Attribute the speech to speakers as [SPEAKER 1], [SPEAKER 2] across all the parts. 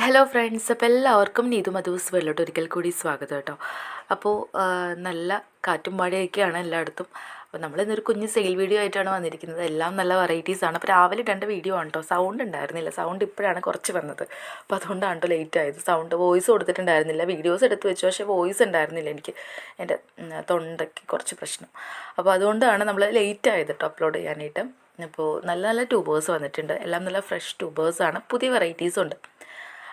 [SPEAKER 1] Hello friends, അപ്പോൾ എല്ലാവർക്കും നീതു മധൂസ് വേൾഡിലോട്ട് ഒരിക്കൽ കൂടി സ്വാഗതം കേട്ടോ. അപ്പോൾ നല്ല കാറ്റും മഴയൊക്കെയാണ് എല്ലായിടത്തും. അപ്പോൾ നമ്മളിന്നൊരു കുഞ്ഞ് സെയിൽ വീഡിയോ ആയിട്ടാണ് വന്നിരിക്കുന്നത്. എല്ലാം നല്ല വെറൈറ്റീസാണ്. അപ്പോൾ രാവിലെ ഇടേണ്ട വീഡിയോ ആണ് കേട്ടോ. സൗണ്ട് ഉണ്ടായിരുന്നില്ല, സൗണ്ട് ഇപ്പോഴാണ് കുറച്ച് വന്നത്. അപ്പോൾ അതുകൊണ്ടാണ് കേട്ടോ ലേറ്റ് ആയത്. സൗണ്ട് വോയിസ് കൊടുത്തിട്ടുണ്ടായിരുന്നില്ല, വീഡിയോസ് എടുത്ത് വെച്ചു, പക്ഷേ വോയിസ് ഉണ്ടായിരുന്നില്ല. എനിക്ക് എൻ്റെ തൊണ്ടയ്ക്ക് കുറച്ച് പ്രശ്നം, അപ്പോൾ അതുകൊണ്ടാണ് നമ്മൾ ലേറ്റ് ആയത് കേട്ടോ അപ്ലോഡ് ചെയ്യാനായിട്ട്. അപ്പോൾ നല്ല നല്ല ട്യൂബേഴ്സ് വന്നിട്ടുണ്ട്. എല്ലാം നല്ല ഫ്രഷ് ട്യൂബേഴ്സാണ്, പുതിയ വെറൈറ്റീസും ഉണ്ട്.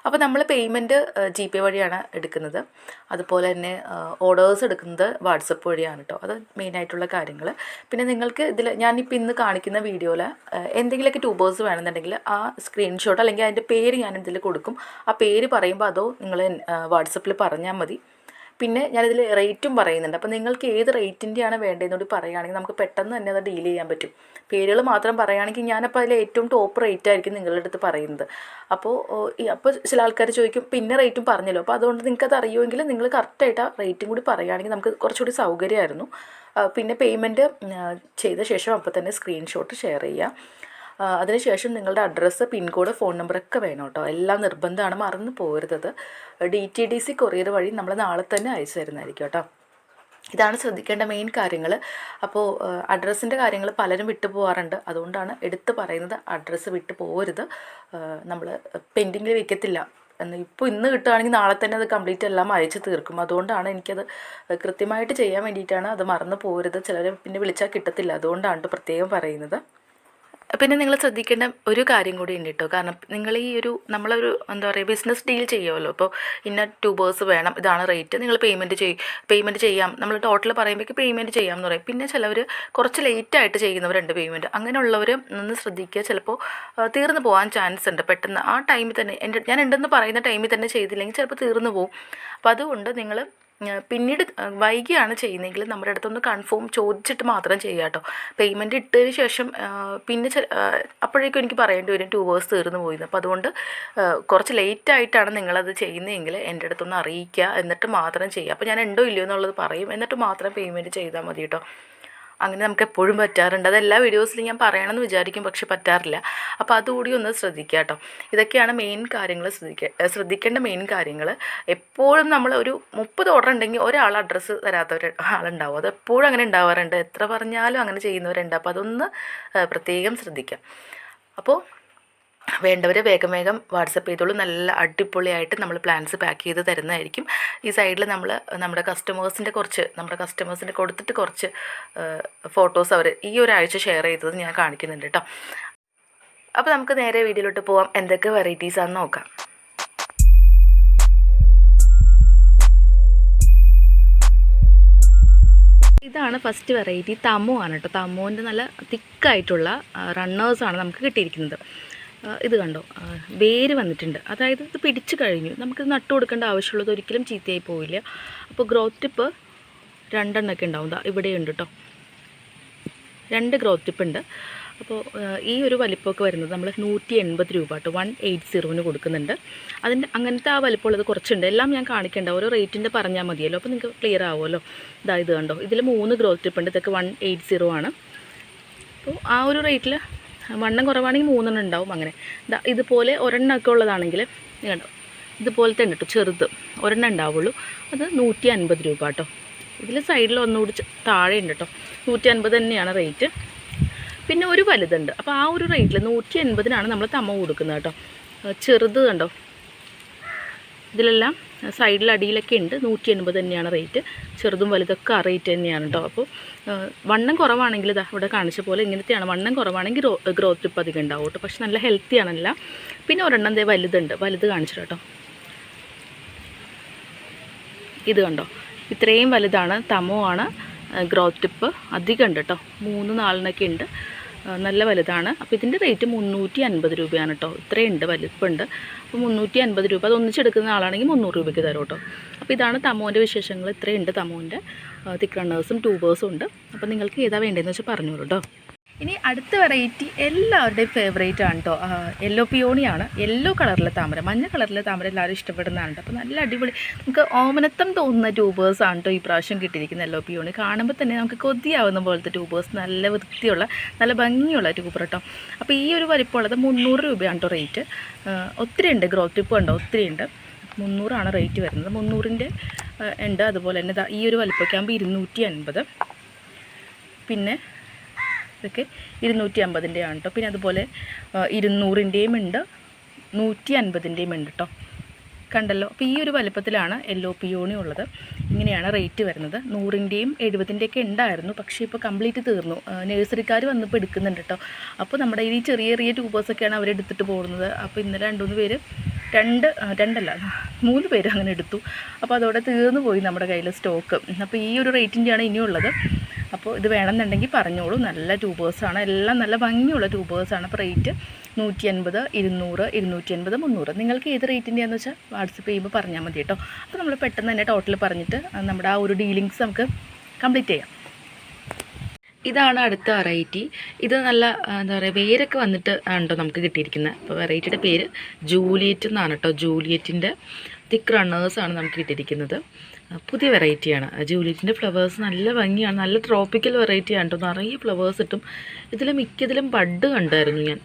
[SPEAKER 1] അപ്പോൾ നമ്മൾ പേയ്മെൻറ്റ് GPay വഴിയാണ് എടുക്കുന്നത്. അതുപോലെ തന്നെ ഓർഡേഴ്സ് എടുക്കുന്നത് വാട്സപ്പ് വഴിയാണ് കേട്ടോ. അത് മെയിനായിട്ടുള്ള കാര്യങ്ങൾ. പിന്നെ നിങ്ങൾക്ക് ഇതിൽ ഞാനിപ്പോൾ ഇന്ന് കാണിക്കുന്ന വീഡിയോയിൽ എന്തെങ്കിലുമൊക്കെ ട്യൂബേഴ്സ് വേണമെന്നുണ്ടെങ്കിൽ ആ സ്ക്രീൻഷോട്ട് അല്ലെങ്കിൽ അതിൻ്റെ പേര് ഞാൻ ഇതിൽ കൊടുക്കും. ആ പേര് പറയുമ്പോൾ അതോ നിങ്ങൾ വാട്സപ്പിൽ പറഞ്ഞാൽ മതി. പിന്നെ ഞാനിതിൽ റേറ്റും പറയുന്നുണ്ട്. അപ്പോൾ നിങ്ങൾക്ക് ഏത് റേറ്റിൻ്റെയാണ് വേണ്ടതെന്ന് കൂടി പറയുകയാണെങ്കിൽ നമുക്ക് പെട്ടെന്ന് തന്നെ അത് ഡീൽ ചെയ്യാൻ പറ്റും. പേരുകൾ മാത്രം പറയുകയാണെങ്കിൽ ഞാനപ്പോൾ അതിൽ ഏറ്റവും ടോപ്പ് റേറ്റ് ആയിരിക്കും നിങ്ങളുടെ അടുത്ത് പറയുന്നത്. അപ്പോൾ ചില ആൾക്കാർ ചോദിക്കും പിന്നെ റേറ്റും പറഞ്ഞല്ലോ. അപ്പോൾ അതുകൊണ്ട് നിങ്ങൾക്കത് അറിയുമെങ്കിൽ നിങ്ങൾ കറക്റ്റായിട്ട് ആ റേറ്റും കൂടി പറയുകയാണെങ്കിൽ നമുക്ക് കുറച്ചുകൂടി സൗകര്യമായിരുന്നു. പിന്നെ പേയ്മെൻറ്റ് ചെയ്ത ശേഷം അപ്പോൾ തന്നെ സ്ക്രീൻഷോട്ട് ഷെയർ ചെയ്യുക. അതിനുശേഷം നിങ്ങളുടെ അഡ്രസ്സ്, പിൻകോഡ്, ഫോൺ നമ്പറൊക്കെ വേണം കേട്ടോ. എല്ലാം നിർബന്ധമാണ്, മറന്നു പോകരുത്. DTDC കൊറിയർ വഴി നമ്മൾ നാളെ തന്നെ അയച്ചു തരുന്നതായിരിക്കും കേട്ടോ. ഇതാണ് ശ്രദ്ധിക്കേണ്ട മെയിൻ കാര്യങ്ങൾ. അപ്പോൾ അഡ്രസ്സിൻ്റെ കാര്യങ്ങൾ പലരും വിട്ടു പോകാറുണ്ട്. അതുകൊണ്ടാണ് എടുത്ത് പറയുന്നത്, അഡ്രസ്സ് വിട്ടു പോകരുത്. നമ്മൾ പെൻഡിങ്ങിൽ വയ്ക്കത്തില്ല. ഇപ്പോൾ ഇന്ന് കിട്ടുകയാണെങ്കിൽ നാളെ തന്നെ അത് കംപ്ലീറ്റ് എല്ലാം അയച്ച് തീർക്കും. അതുകൊണ്ടാണ് എനിക്കത് കൃത്യമായിട്ട് ചെയ്യാൻ വേണ്ടിയിട്ടാണ്. അത് മറന്നു പോകരുത്. ചിലർ പിന്നെ വിളിച്ചാൽ കിട്ടത്തില്ല. അതുകൊണ്ടാണ് പ്രത്യേകം പറയുന്നത്. പിന്നെ നിങ്ങൾ ശ്രദ്ധിക്കേണ്ട ഒരു കാര്യം കൂടി ഉണ്ട് കേട്ടോ. കാരണം നിങ്ങൾ നമ്മളൊരു എന്താ പറയുക ബിസിനസ് ഡീൽ ചെയ്യുമല്ലോ. അപ്പോൾ ഇന്ന ട്യൂബേഴ്സ് വേണം, ഇതാണ് റേറ്റ്, നിങ്ങൾ പേയ്മെൻറ്റ് ചെയ്യാം. നമ്മൾ ടോട്ടൽ പറയുമ്പോഴേക്ക് പേയ്മെൻറ്റ് ചെയ്യാം എന്ന് പറയും. പിന്നെ ചിലവർ കുറച്ച് ലേറ്റായിട്ട് ചെയ്യുന്നവരുണ്ട് പേയ്മെൻറ്റ്. അങ്ങനെയുള്ളവർ ഒന്ന് ശ്രദ്ധിക്കുക. ചിലപ്പോൾ തീർന്നു പോകാൻ ചാൻസ് ഉണ്ട്. പെട്ടെന്ന് ആ ടൈമിൽ തന്നെ ഞാൻ ഉണ്ടെന്ന് പറയുന്ന ടൈമിൽ തന്നെ ചെയ്തില്ലെങ്കിൽ ചിലപ്പോൾ തീർന്നു പോകും. അപ്പോൾ അതുകൊണ്ട് നിങ്ങൾ പിന്നീട് വൈകിയാണ് ചെയ്യുന്നതെങ്കിൽ നമ്മുടെ അടുത്തൊന്ന് കൺഫേം ചോദിച്ചിട്ട് മാത്രം ചെയ്യുക കേട്ടോ. പേയ്മെൻറ്റ് ഇട്ടതിന് ശേഷം പിന്നെ അപ്പോഴേക്കും എനിക്ക് പറയേണ്ടി വരും ട്യൂബേഴ്സ് തീർന്നു പോയിരുന്നു. അപ്പോൾ അതുകൊണ്ട് കുറച്ച് ലേറ്റായിട്ടാണ് നിങ്ങളത് ചെയ്യുന്നതെങ്കിൽ എൻ്റെ അടുത്തൊന്ന് അറിയിക്കുക, എന്നിട്ട് മാത്രം ചെയ്യുക. അപ്പോൾ ഞാൻ ഉണ്ടോ ഇല്ലയോ എന്നുള്ളത് പറയും, എന്നിട്ട് മാത്രം പേയ്മെൻറ്റ് ചെയ്താൽ മതി കേട്ടോ. അങ്ങനെ നമുക്ക് എപ്പോഴും പറ്റാറുണ്ട്. അതെല്ലാ വീഡിയോസിലും ഞാൻ പറയണമെന്ന് വിചാരിക്കും, പക്ഷെ പറ്റാറില്ല. അപ്പോൾ അതുകൂടി ഒന്ന് ശ്രദ്ധിക്കുക കേട്ടോ. ഇതൊക്കെയാണ് മെയിൻ കാര്യങ്ങൾ, ശ്രദ്ധിക്കേണ്ട മെയിൻ കാര്യങ്ങൾ. എപ്പോഴും നമ്മൾ ഒരു 30 ഓർഡർ ഉണ്ടെങ്കിൽ ഒരാൾ അഡ്രസ്സ് തരാത്ത ആളുണ്ടാവും. അത് എപ്പോഴും അങ്ങനെ ഉണ്ടാവാറുണ്ട്. എത്ര പറഞ്ഞാലും അങ്ങനെ ചെയ്യുന്നവരുണ്ട്. അപ്പോൾ അതൊന്ന് പ്രത്യേകം ശ്രദ്ധിക്കാം. അപ്പോൾ വേണ്ടവർ വേഗം വേഗം വാട്സപ്പ് ചെയ്തോളൂ. നല്ല അടിപൊളിയായിട്ട് നമ്മൾ പ്ലാൻസ് പാക്ക് ചെയ്ത് തരുന്നതായിരിക്കും. ഈ സൈഡിൽ നമ്മുടെ കസ്റ്റമേഴ്സിൻ്റെ കൊടുത്തിട്ട് കുറച്ച് ഫോട്ടോസ് അവർ ഈ ഒരാഴ്ച ഷെയർ ചെയ്തത് ഞാൻ കാണിക്കുന്നുണ്ട് കേട്ടോ. അപ്പോൾ നമുക്ക് നേരെ വീഡിയോയിലോട്ട് പോവാം. എന്തൊക്കെ വെറൈറ്റീസാണെന്ന് നോക്കാം. ഇതാണ് ഫസ്റ്റ് വെറൈറ്റി. തമോ ആണ് കേട്ടോ. തമോൻ്റെ നല്ല തിക്കായിട്ടുള്ള റണ്ണേഴ്സാണ് നമുക്ക് കിട്ടിയിരിക്കുന്നത്. ഇത് കണ്ടോ, വേര് വന്നിട്ടുണ്ട്. അതായത് ഇത് പിടിച്ചു കഴിഞ്ഞു. നമുക്കിത് നട്ടു കൊടുക്കേണ്ട ആവശ്യമുള്ളത് ഒരിക്കലും ചീത്തയായി പോവില്ല. അപ്പോൾ ഗ്രോത്ത് ടിപ്പ് 2 എണ്ണമൊക്കെ ഉണ്ടാവും. ഇവിടെയുണ്ട് കേട്ടോ, 2 ഗ്രോത്ത് ടിപ്പ് ഉണ്ട്. അപ്പോൾ ഈ ഒരു വലിപ്പമൊക്കെ വരുന്നത് നമ്മൾ 180 രൂപ കേട്ടോ, 180 കൊടുക്കുന്നുണ്ട്. അതിൻ്റെ അങ്ങനത്തെ ആ വലിപ്പമുള്ളത് കുറച്ചുണ്ട്. എല്ലാം ഞാൻ കാണിക്കേണ്ട, ഓരോ റേറ്റിൻ്റെ പറഞ്ഞാൽ മതിയല്ലോ. അപ്പോൾ നിങ്ങൾക്ക് ക്ലിയർ ആവുമല്ലോ. ഇത് കണ്ടോ, ഇതിൽ 3 ഗ്രോത്ത് ടിപ്പ് ഉണ്ട്. ഇതൊക്കെ 180 ആണ്. അപ്പോൾ ആ ഒരു റേറ്റിൽ വണ്ണം കുറവാണെങ്കിൽ 3 എണ്ണം ഉണ്ടാവും. അങ്ങനെ ഇതുപോലെ ഒരെണ്ണമൊക്കെ ഉള്ളതാണെങ്കിൽ കണ്ടോ, ഇതുപോലത്തെ ഉണ്ട് കേട്ടോ, ചെറുത് ഒരെണ്ണം ഉണ്ടാവുള്ളൂ. അത് 150 രൂപ കേട്ടോ. ഇതിൽ സൈഡിൽ ഒന്നുകൂടി താഴെ ഉണ്ട് കേട്ടോ, 150 തന്നെയാണ് റേറ്റ്. പിന്നെ ഒരു വലുതുണ്ട്. അപ്പോൾ ആ ഒരു റേറ്റിൽ 180 നമ്മൾ തമ കൊടുക്കുന്നത് കേട്ടോ. ചെറുത് കണ്ടോ, ഇതിലെല്ലാം സൈഡിൽ അടിയിലൊക്കെ ഉണ്ട്. 180 തന്നെയാണ് റേറ്റ്. ചെറുതും വലുതൊക്കെ ആ റേറ്റ് തന്നെയാണ് കേട്ടോ. അപ്പോൾ വണ്ണം കുറവാണെങ്കിൽ ഇവിടെ കാണിച്ച പോലെ ഇങ്ങനത്തെയാണ്. വണ്ണം കുറവാണെങ്കിൽ ഗ്രോത്ത് ടിപ്പ് അധികം ഉണ്ടാവും കേട്ടോ. പക്ഷെ നല്ല ഹെൽത്തി ആണല്ല. പിന്നെ ഒരെണ്ണം വലുതുണ്ട്, വലുത് കാണിച്ചു കേട്ടോ. ഇത് കണ്ടോ, ഇത്രയും വലുതാണ്. തമോ ആണ്. ഗ്രോത്ത് ടിപ്പ് അധികം ഉണ്ട് കേട്ടോ, 3-4 ഉണ്ട്. നല്ല വലുതാണ്. അപ്പോൾ ഇതിൻ്റെ റേറ്റ് 350 രൂപയാണ് കേട്ടോ. ഇത്രയുണ്ട്, വലിപ്പമുണ്ട്. അപ്പോൾ 350 രൂപ. അത് ഒന്നിച്ചെടുക്കുന്ന ആളാണെങ്കിൽ 300 രൂപയ്ക്ക് തരും കേട്ടോ. അപ്പോൾ ഇതാണ് തമോൻ്റെ വിശേഷങ്ങൾ. ഇത്രയുണ്ട് തമോൻ്റെ തിക്ക് റണ്ണേഴ്സും ട്യൂബേഴ്സും ഉണ്ട്. അപ്പോൾ നിങ്ങൾക്ക് ഏതാ വേണ്ടതെന്ന് വെച്ചാൽ പറഞ്ഞോളൂ കേട്ടോ. ഇനി അടുത്ത വെറൈറ്റി എല്ലാവരുടെയും ഫേവറേറ്റ് ആണ് കേട്ടോ. യെല്ലോ പിയോണിയാണ്. യെല്ലോ കളറിലെ താമര, മഞ്ഞ കളറിലെ താമര എല്ലാവരും ഇഷ്ടപ്പെടുന്നതാണ്. അപ്പോൾ നല്ല അടിപൊളി നമുക്ക് ഓമനത്തം തോന്നുന്ന ട്യൂബേഴ്സാണ് കേട്ടോ ഈ പ്രാവശ്യം കിട്ടിയിരിക്കുന്ന യെല്ലോ പിയോണി. കാണുമ്പോൾ തന്നെ നമുക്ക് കൊതിയാവുന്ന പോലത്തെ ട്യൂബേഴ്സ്, നല്ല വൃത്തിയുള്ള നല്ല ഭംഗിയുള്ള ട്യൂബർ കേട്ടോ. അപ്പോൾ ഈ ഒരു വലിപ്പമുള്ളത് 300 രൂപയാണ് കേട്ടോ റേറ്റ്. ഒത്തിരി ഉണ്ട്, ഗ്രോത്ത് ടിപ്പ് ഉണ്ടോ, ഒത്തിരി ഉണ്ട്. 300 റേറ്റ് വരുന്നത്. 300-ൻ്റെ ഉണ്ട്. അതുപോലെ തന്നെ ഈ ഒരു വലിപ്പമൊക്കെ ആകുമ്പോൾ 250. പിന്നെ ഇതൊക്കെ 250-ൻ്റെ ആണ് കേട്ടോ. പിന്നെ അതുപോലെ 200-ൻ്റെയും ഉണ്ട്, 150-ൻ്റെയും ഉണ്ട് കേട്ടോ. കണ്ടല്ലോ. അപ്പോൾ ഈ ഒരു വലുപ്പത്തിലാണ് യെല്ലോ പിയോണി ഉള്ളത്. ഇങ്ങനെയാണ് റേറ്റ് വരുന്നത്. 100-ൻ്റെയും 70-ൻ്റെയൊക്കെ ഉണ്ടായിരുന്നു, പക്ഷേ ഇപ്പോൾ കംപ്ലീറ്റ് തീർന്നു. നഴ്സറിക്കാർ വന്നപ്പോൾ എടുക്കുന്നുണ്ട് കേട്ടോ. അപ്പോൾ നമ്മുടെ ഈ ചെറിയ ചെറിയ ട്യൂബേഴ്സൊക്കെയാണ് അവരെടുത്തിട്ട് പോകുന്നത്. അപ്പോൾ ഇന്നലെ 2-3 പേര് 3 പേര് അങ്ങനെ എടുത്തു. അപ്പോൾ അതോടെ തീർന്നു പോയി നമ്മുടെ കയ്യിൽ സ്റ്റോക്ക്. അപ്പോൾ ഈ ഒരു റേറ്റിൻ്റെയാണ് ഇനിയുള്ളത്. അപ്പോൾ ഇത് വേണമെന്നുണ്ടെങ്കിൽ പറഞ്ഞോളൂ. നല്ല ട്യൂബേഴ്സാണ്, എല്ലാം നല്ല ഭംഗിയുള്ള ട്യൂബേഴ്സാണ്. അപ്പോൾ റേറ്റ് 150, 200, 250, 300. നിങ്ങൾക്ക് ഏത് റേറ്റിൻ്റെയാണെന്ന് വെച്ചാൽ വാട്സപ്പ് ചെയ്യുമ്പോൾ പറഞ്ഞാൽ മതി കേട്ടോ. അപ്പോൾ നമ്മൾ പെട്ടെന്ന് തന്നെ ടോട്ടൽ പറഞ്ഞിട്ട് നമ്മുടെ ആ ഒരു ഡീലിങ്സ് നമുക്ക് കംപ്ലീറ്റ് ചെയ്യാം. ഇതാണ് അടുത്ത വെറൈറ്റി. ഇത് നല്ല എന്താ പറയുക, വേരൊക്കെ വന്നിട്ട് ആണോ നമുക്ക് കിട്ടിയിരിക്കുന്നത്. അപ്പോൾ വെറൈറ്റിയുടെ പേര് ജൂലിയറ്റ് എന്നാണ് കേട്ടോ. ജൂലിയറ്റിൻ്റെ തിക്ക് റണ്ണേഴ്സാണ് നമുക്ക് കിട്ടിയിരിക്കുന്നത്. പുതിയ വെറൈറ്റിയാണ്. ജൂലിയറ്റിൻ്റെ ഫ്ലവേഴ്സ് നല്ല ഭംഗിയാണ്, നല്ല ട്രോപ്പിക്കൽ വെറൈറ്റിയാണ് കേട്ടോ. നിറയെ ഫ്ലവേഴ്സ് കിട്ടും. മിക്കതിലും ബഡ് കണ്ടായിരുന്നു ഞാൻ.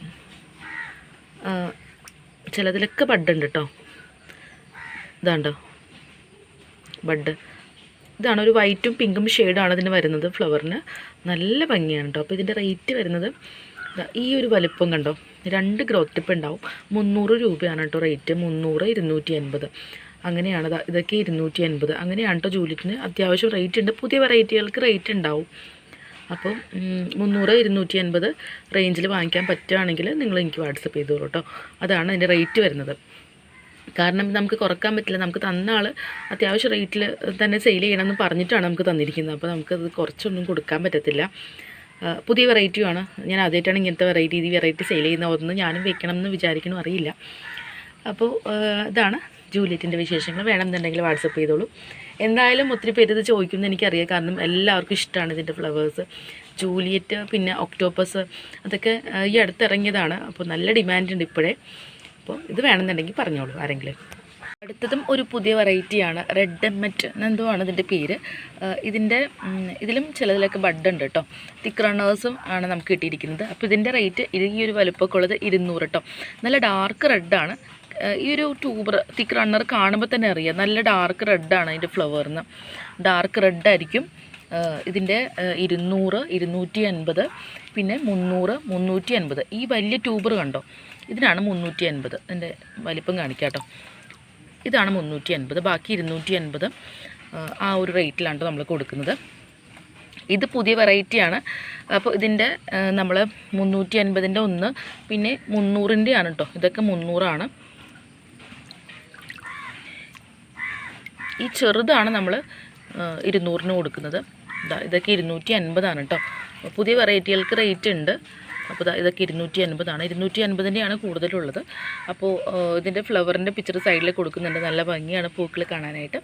[SPEAKER 1] ചിലതിലൊക്കെ ബഡ് ഉണ്ട് കേട്ടോ. ഇതാണ്ടോ ബഡ്. ഇതാണ് ഒരു വൈറ്റും പിങ്കും ഷെയ്ഡാണ് ഇതിന് വരുന്നത്. ഫ്ലവറിന് നല്ല ഭംഗിയാണ് കേട്ടോ. അപ്പോൾ ഇതിൻ്റെ റേറ്റ് വരുന്നത് ഈ ഒരു വലുപ്പം കണ്ടോ, 2 ഗ്രോത്ത് ടിപ്പ് ഉണ്ടാവും. 300 രൂപയാണ് കേട്ടോ റേറ്റ്. 300, 250 അങ്ങനെയാണ്. ഇതൊക്കെ 250 അങ്ങനെയാണ് കേട്ടോ. ജൂലിയറ്റിന് അത്യാവശ്യം റേറ്റ് ഉണ്ട്. പുതിയ വെറൈറ്റികൾക്ക് റേറ്റ് ഉണ്ടാവും. അപ്പോൾ 300, 250 റേഞ്ചിൽ വാങ്ങിക്കാൻ പറ്റുകയാണെങ്കിൽ നിങ്ങൾ എനിക്ക് വാട്സപ്പ് ചെയ്തോളൂ കേട്ടോ. അതാണ് അതിൻ്റെ റേറ്റ് വരുന്നത്. കാരണം നമുക്ക് കുറക്കാൻ പറ്റില്ല. നമുക്ക് തന്ന ആൾ അത്യാവശ്യം റേറ്റിൽ തന്നെ സെയിൽ ചെയ്യണമെന്ന് പറഞ്ഞിട്ടാണ് നമുക്ക് തന്നിരിക്കുന്നത്. അപ്പോൾ നമുക്കത് കുറച്ചൊന്നും കൊടുക്കാൻ പറ്റത്തില്ല. പുതിയ വെറൈറ്റിയാണ്. ഞാൻ ആദ്യമായിട്ടാണ് ഇങ്ങനത്തെ വെറൈറ്റി സെയിൽ ചെയ്യുന്ന. ഒന്ന് ഞാനും വെക്കണം എന്ന് വിചാരിക്കണം, അറിയില്ല. അപ്പോൾ ഇതാണ് ജൂലിയറ്റിൻ്റെ വിശേഷങ്ങൾ. വേണമെന്നുണ്ടെങ്കിൽ വാട്സപ്പ് ചെയ്തോളൂ. എന്തായാലും ഒത്തിരി പേര് ഇത് ചോദിക്കുമെന്ന് എനിക്കറിയാം. കാരണം എല്ലാവർക്കും ഇഷ്ടമാണ് ഇതിൻ്റെ ഫ്ലവേഴ്സ്. ജൂലിയറ്റ് പിന്നെ ഒക്ടോപ്പസ് അതൊക്കെ ഈ അടുത്തിറങ്ങിയതാണ്. അപ്പോൾ നല്ല ഡിമാൻഡ് ഉണ്ട് ഇപ്പോഴേ. അപ്പോൾ ഇത് വേണമെന്നുണ്ടെങ്കിൽ പറഞ്ഞോളൂ ആരെങ്കിലും. അടുത്തതും ഒരു പുതിയ വെറൈറ്റിയാണ്. റെഡ് എമ്മറ്റ് എന്തോ ആണ് ഇതിൻ്റെ പേര്. ഇതിലും ചിലതിലൊക്കെ ബഡ് ഉണ്ട് കേട്ടോ. തിക്ക് റണ്ണേഴ്സും ആണ് നമുക്ക് കിട്ടിയിരിക്കുന്നത്. അപ്പോൾ ഇതിൻ്റെ റേറ്റ് ഈ ഒരു വലുപ്പമൊക്കെ ഉള്ളത് 200 കേട്ടോ. നല്ല ഡാർക്ക് റെഡാണ്. ഈ ഒരു ട്യൂബർ തിക്ക് റണ്ണർ കാണുമ്പോൾ തന്നെ അറിയാം, നല്ല ഡാർക്ക് റെഡാണ് ഇതിൻ്റെ ഫ്ലവറിന്. ഡാർക്ക് റെഡായിരിക്കും. ഇതിൻ്റെ 200, 250 പിന്നെ 300, 350. ഈ വലിയ ട്യൂബർ കണ്ടോ, ഇതിനാണ് 350. ഇതിൻ്റെ വലിപ്പം കാണിക്കാം കേട്ടോ. ഇതാണ് 350. ബാക്കി 250 ആ ഒരു റേറ്റിലാണ് നമ്മൾ കൊടുക്കുന്നത്. ഇത് പുതിയ വെറൈറ്റിയാണ്. അപ്പോൾ ഇതിൻ്റെ നമ്മൾ 350-ൻ്റെ ഒന്ന്, പിന്നെ 300-ൻ്റെ ആണ് കേട്ടോ. ഇതൊക്കെ 300 ഈ ചെറുതാണ് നമ്മൾ 200-ന് കൊടുക്കുന്നത്. ഇതൊക്കെ 250 കേട്ടോ. പുതിയ വെറൈറ്റികൾക്ക് റേറ്റ് ഉണ്ട്. അപ്പോൾ ഇതൊക്കെ 250. 250-ൻ്റെ കൂടുതലുള്ളത്. അപ്പോൾ ഇതിൻ്റെ ഫ്ലവറിൻ്റെ പിക്ചർ സൈഡിൽ കൊടുക്കുന്നുണ്ട്. നല്ല ഭംഗിയാണ് പൂക്കൾ കാണാനായിട്ട്.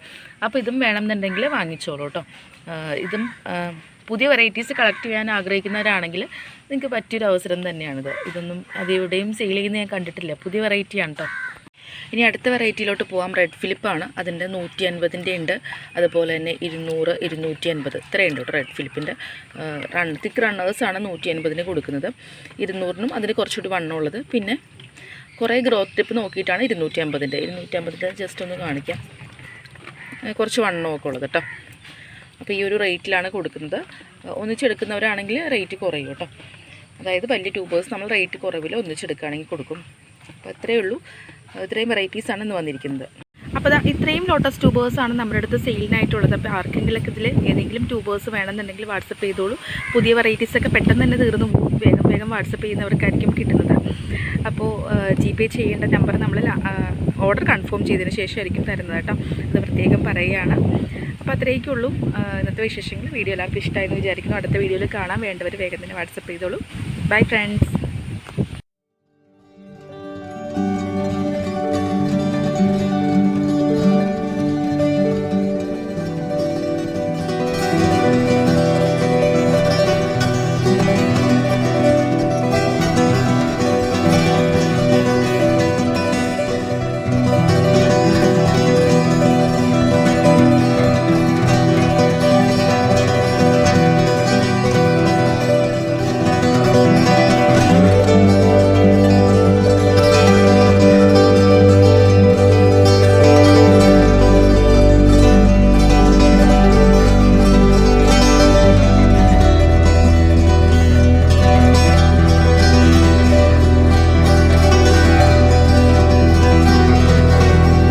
[SPEAKER 1] അപ്പോൾ ഇതും വേണമെന്നുണ്ടെങ്കിൽ വാങ്ങിച്ചോളൂ കേട്ടോ. ഇതും പുതിയ വെറൈറ്റീസ് കളക്ട് ചെയ്യാൻ ആഗ്രഹിക്കുന്നവരാണെങ്കിൽ നിങ്ങൾക്ക് പറ്റിയൊരു അവസരം തന്നെയാണിത്. ഇതൊന്നും അതെവിടെയും സെയിൽ ചെയ്യുന്നത് ഞാൻ കണ്ടിട്ടില്ല. പുതിയ വെറൈറ്റിയാണ് കേട്ടോ. ഇനി അടുത്ത വെറൈറ്റിയിലോട്ട് പോകാം. റെഡ് ഫിലിപ്പാണ്. അതിൻ്റെ 150-ൻ്റെ ഉണ്ട്. അതുപോലെ തന്നെ 200, 250 ഇത്രയുണ്ട് കേട്ടോ. റെഡ് ഫിലിപ്പിൻ്റെ തിക്ക് റണ്ണേഴ്സാണ് 150-ന് കൊടുക്കുന്നത്. 200-നും അതിന് കുറച്ചുകൂടി വണ്ണമുള്ളത്. പിന്നെ കുറേ ഗ്രോത്ത് ടിപ്പ് നോക്കിയിട്ടാണ് 250-ൻ്റെ. 250-ൻ്റെ ജസ്റ്റ് ഒന്ന് കാണിക്കാം. കുറച്ച് വണ്ണമൊക്കെ ഉള്ളത് കേട്ടോ. അപ്പോൾ ഈ ഒരു റേറ്റിലാണ് കൊടുക്കുന്നത്. ഒന്നിച്ചെടുക്കുന്നവരാണെങ്കിൽ റേറ്റ് കുറയും കേട്ടോ. അതായത് വലിയ ട്യൂബേഴ്സ് നമ്മൾ റേറ്റ് കുറവിൽ ഒന്നിച്ചെടുക്കുകയാണെങ്കിൽ കൊടുക്കും. അപ്പോൾ അത്രയേ ഉള്ളൂ. ഇത്രയും വെറൈറ്റീസാണ് ഇന്ന് വന്നിരിക്കുന്നത്. അപ്പോൾ ഇത്രയും ലോട്ടസ് ട്യൂബേഴ്സാണ് നമ്മുടെ അടുത്ത് സെയിലിനായിട്ടുള്ളത്. അപ്പോൾ ആർക്കെങ്കിലൊക്കെ ഇതിൽ ഏതെങ്കിലും ട്യൂബേഴ്സ് വേണമെന്നുണ്ടെങ്കിൽ വാട്സപ്പ് ചെയ്തോളൂ. പുതിയ വെറൈറ്റീസൊക്കെ പെട്ടെന്ന് തന്നെ തീർന്നു പോകും. വേഗം വാട്സപ്പ് ചെയ്യുന്നവർക്കായിരിക്കും കിട്ടുന്നത്. അപ്പോൾ GPay ചെയ്യേണ്ട നമ്പർ നമ്മൾ ഓർഡർ കൺഫേം ചെയ്തതിന് ശേഷമായിരിക്കും തരുന്നത് കേട്ടോ. അത് പ്രത്യേകം പറയുകയാണ്. അപ്പോൾ അത്രയൊക്കെയുള്ളൂ ഇന്നത്തെ വിശേഷങ്ങൾ. വീഡിയോ എല്ലാവർക്കും ഇഷ്ടമായെന്ന് വിചാരിക്കുന്നു. അടുത്ത വീഡിയോയിൽ കാണാൻ വേണ്ടവർ വേഗം തന്നെ വാട്സപ്പ് ചെയ്തോളൂ. Bye friends.